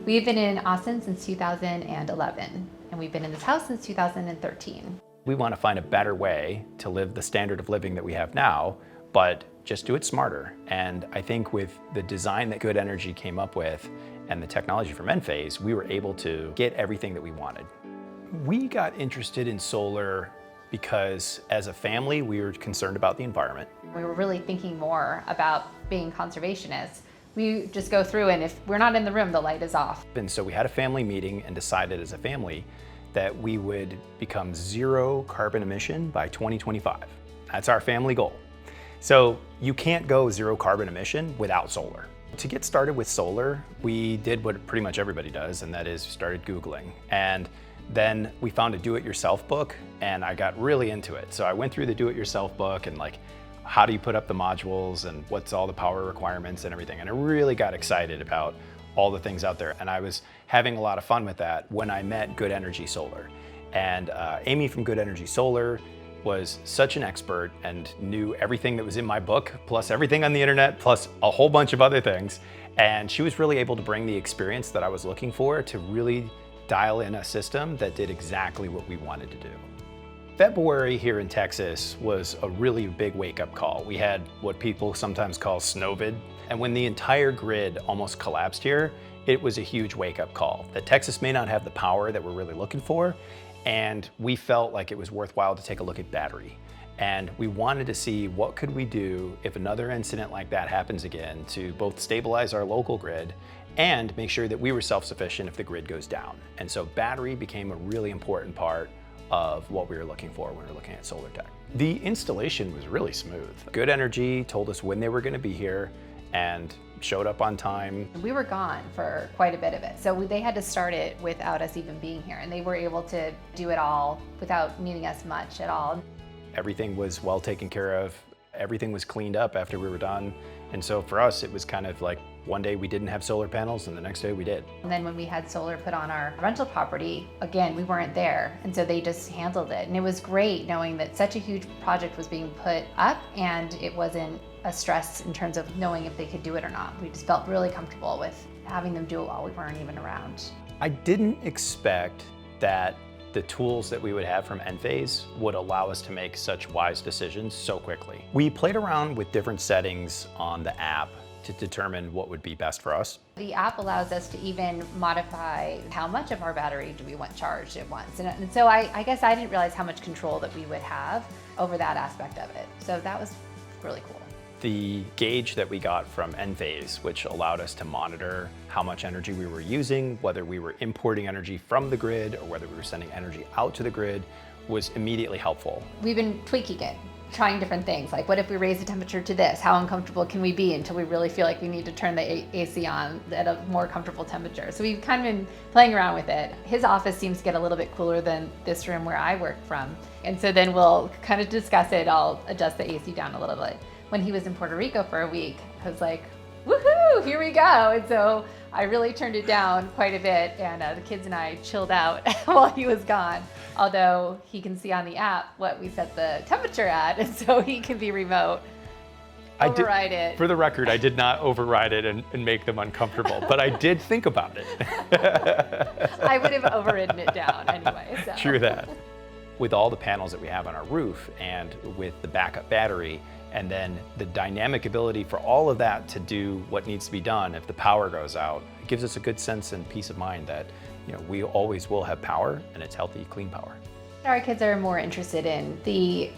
We've been in Austin since 2011, and we've been in this house since 2013. We want to find a better way to live the standard of living that we have now, but just do it smarter. And I think with the design that Good Energy came up with and the technology from Enphase, we were able to get everything that we wanted. We got interested in solar because as a family, we were concerned about the environment. We were really thinking more about being conservationists. We just go through, and if we're not in the room, the light is off. And so we had a family meeting and decided as a family that we would become zero carbon emission by 2025. That's our family goal. So you can't go zero carbon emission without solar. To get started with solar, we did what pretty much everybody does, and that is started Googling. And then we found a do-it-yourself book, and I got really into it. So I went through the do-it-yourself book and like, how do you put up the modules and what's all the power requirements and everything. And I really got excited about all the things out there. And I was having a lot of fun with that when I met Good Energy Solar. And Amy from Good Energy Solar was such an expert and knew everything that was in my book, plus everything on the internet, plus a whole bunch of other things. And she was really able to bring the experience that I was looking for to really dial in a system that did exactly what we wanted to do. February here in Texas was a really big wake-up call. We had what people sometimes call snowvid, and when the entire grid almost collapsed here, it was a huge wake-up call that Texas may not have the power that we're really looking for, and we felt like it was worthwhile to take a look at battery. And we wanted to see what could we do if another incident like that happens again to both stabilize our local grid and make sure that we were self-sufficient if the grid goes down. And so battery became a really important part of what we were looking for when we were looking at solar tech. The installation was really smooth. Good Energy told us when they were going to be here and showed up on time. We were gone for quite a bit of it, so they had to start it without us even being here, and they were able to do it all without needing us much at all. Everything was well taken care of. Everything was cleaned up after we were done. And so for us, it was kind of like one day we didn't have solar panels and the next day we did. And then when we had solar put on our rental property, again, we weren't there. And so they just handled it. And it was great knowing that such a huge project was being put up and it wasn't a stress in terms of knowing if they could do it or not. We just felt really comfortable with having them do it while we weren't even around. I didn't expect that the tools that we would have from Enphase would allow us to make such wise decisions so quickly. We played around with different settings on the app to determine what would be best for us. The app allows us to even modify how much of our battery do we want charged at once. And so I guess I didn't realize how much control that we would have over that aspect of it. So that was really cool. The gauge that we got from Enphase, which allowed us to monitor how much energy we were using, whether we were importing energy from the grid or whether we were sending energy out to the grid, was immediately helpful. We've been tweaking it, trying different things, like what if we raise the temperature to this? How uncomfortable can we be until we really feel like we need to turn the AC on at a more comfortable temperature? So we've kind of been playing around with it. His office seems to get a little bit cooler than this room where I work from. And so then we'll kind of discuss it. I'll adjust the AC down a little bit. When he was in Puerto Rico for a week, I was like, woohoo, here we go. And so I really turned it down quite a bit, and the kids and I chilled out while he was gone. Although he can see on the app what we set the temperature at, and so he can be remote, override it. For the record, I did not override it and make them uncomfortable, but I did think about it. I would have overridden it down anyway. So. True that. With all the panels that we have on our roof and with the backup battery, and then the dynamic ability for all of that to do what needs to be done if the power goes out, it gives us a good sense and peace of mind that we always will have power, and it's healthy, clean power. Our kids are more interested in the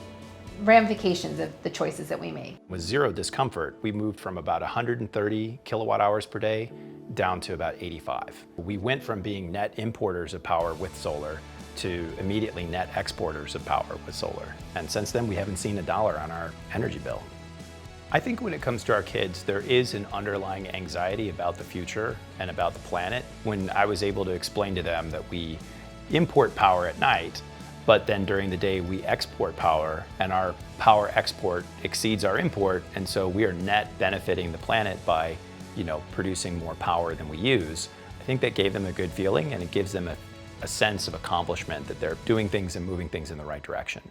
ramifications of the choices that we made. With zero discomfort, we moved from about 130 kilowatt hours per day down to about 85. We went from being net importers of power with solar to immediately net exporters of power with solar. And since then, we haven't seen $1 on our energy bill. I think when it comes to our kids, there is an underlying anxiety about the future and about the planet. When I was able to explain to them that we import power at night, but then during the day we export power, and our power export exceeds our import, and so we are net benefiting the planet by producing more power than we use. I think that gave them a good feeling, and it gives them a sense of accomplishment that they're doing things and moving things in the right direction.